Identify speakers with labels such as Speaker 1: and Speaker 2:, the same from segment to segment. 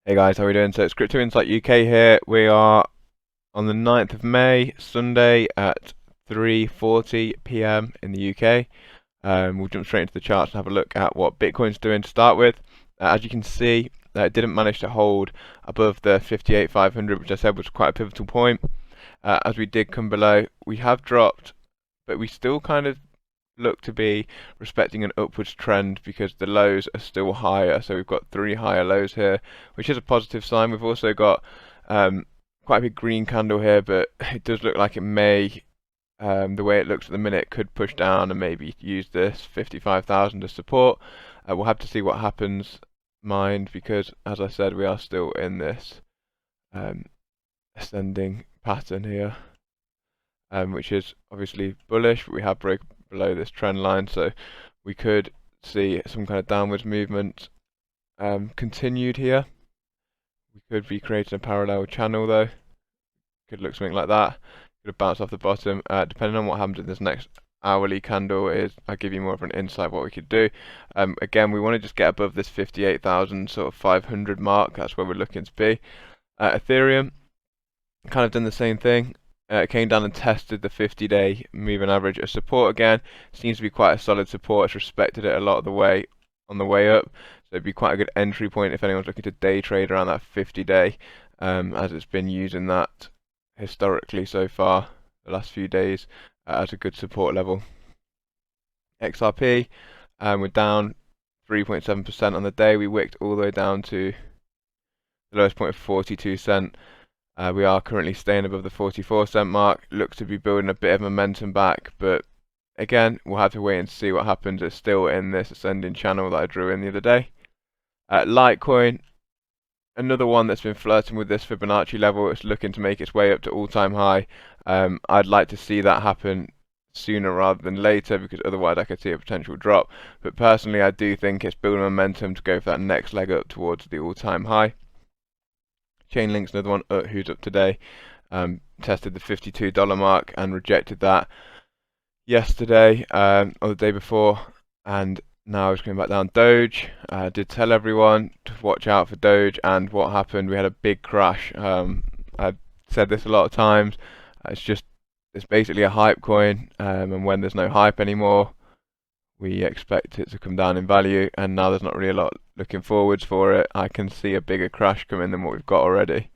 Speaker 1: Hey guys, how are we doing? So it's Crypto Insight UK here. We are on the 9th of May, Sunday at 3:40 p.m. in the UK. We'll jump straight into the charts and have a look at what Bitcoin's doing to start with. As you can see, it didn't manage to hold above the 58,500, which I said was quite a pivotal point. As we did come below, we have dropped, but we still kind of look to be respecting an upwards trend because the lows are still higher. So we've got three higher lows here, which is a positive sign. We've also got quite a big green candle here, but it does look like it may, the way it looks at the minute, could push down and maybe use this 55,000 as support. We'll have to see what happens, because as I said, we are still in this ascending pattern here, which is obviously bullish, but we have broke below this trend line, so we could see some kind of downwards movement continued here. We could be creating a parallel channel though. Could look something like that. Could have bounced off the bottom. Depending on what happens in this next hourly candle, I'll give you more of an insight what we could do. Again, we want to just get above this 58,000 sort of 500 mark. That's where we're looking to be. Ethereum kind of done the same thing. Came down and tested the 50-day moving average as support again. Seems to be quite a solid support. It's respected it a lot of the way on the way up. So it'd be quite a good entry point if anyone's looking to day trade around that 50-day, as it's been using that historically so far the last few days as a good support level. XRP, we're down 3.7% on the day. We wicked all the way down to the lowest point of 42 cent. We are currently staying above the 44 cent mark. Looks to be building a bit of momentum back, but again, we'll have to wait and see what happens. It's still in this ascending channel that I drew in the other day. Litecoin, another one that's been flirting with this Fibonacci level. It's looking to make its way up to all-time high. I'd like to see that happen sooner rather than later, because otherwise I could see a potential drop. But personally, I do think it's building momentum to go for that next leg up towards the all-time high. Chainlink's another one who's up today. Tested the $52 mark and rejected that yesterday or the day before, and now it's coming back down. Doge, did tell everyone to watch out for Doge, and what happened? We had a big crash. I've said this a lot of times. It's basically a hype coin, and when there's no hype anymore, we expect it to come down in value, and now there's not really a lot looking forwards for it. I can see a bigger crash coming than what we've got already.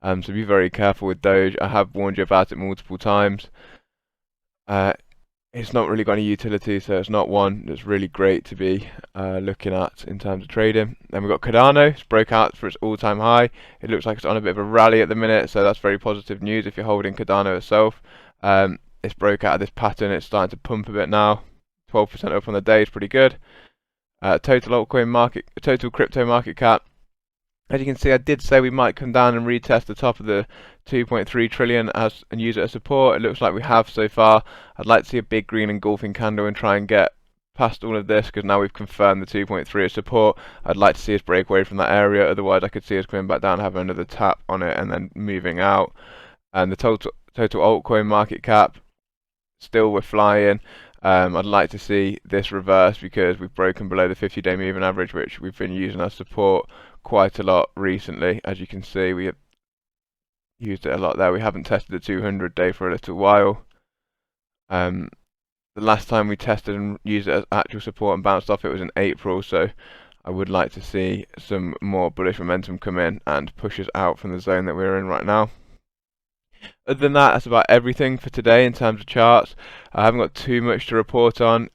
Speaker 1: So be very careful with Doge. I have warned you about it multiple times. It's not really got any utility, so it's not one that's really great to be looking at in terms of trading. Then we've got Cardano. It's broke out for its all-time high. It looks like it's on a bit of a rally at the minute, so that's very positive news if you're holding Cardano itself. It's broke out of this pattern. It's starting to pump a bit now. 12% up on the day is pretty good. Total crypto market cap. As you can see, I did say we might come down and retest the top of the 2.3 trillion and use it as support. It looks like we have so far. I'd like to see a big green engulfing candle and try and get past all of this, because now we've confirmed the 2.3 as support. I'd like to see us break away from that area. Otherwise, I could see us coming back down, having another tap on it, and then moving out. And the total altcoin market cap, still we're flying. I'd like to see this reverse, because we've broken below the 50-day moving average, which we've been using as support quite a lot recently. As you can see, we have used it a lot there. We haven't tested the 200-day for a little while. The last time we tested and used it as actual support and bounced off it was in April, so I would like to see some more bullish momentum come in and push us out from the zone that we're in right now. Other than that, that's about everything for today in terms of charts. I haven't got too much to report on.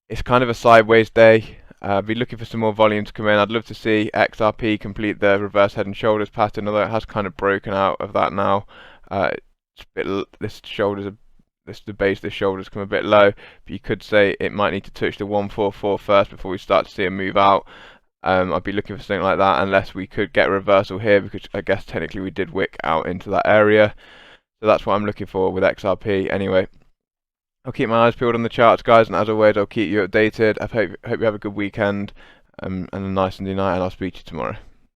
Speaker 1: It's kind of a sideways day. I'll be looking for some more volume to come in. I'd love to see XRP complete the reverse head and shoulders pattern, although it has kind of broken out of that now. The base of the shoulders come a bit low, but you could say it might need to touch the 144 first before we start to see a move out. I'd be looking for something like that, unless we could get a reversal here, because I guess technically we did wick out into that area. So that's what I'm looking for with XRP. Anyway, I'll keep my eyes peeled on the charts, guys, and as always, I'll keep you updated. I hope you have a good weekend and a nice Sunday night, and I'll speak to you tomorrow.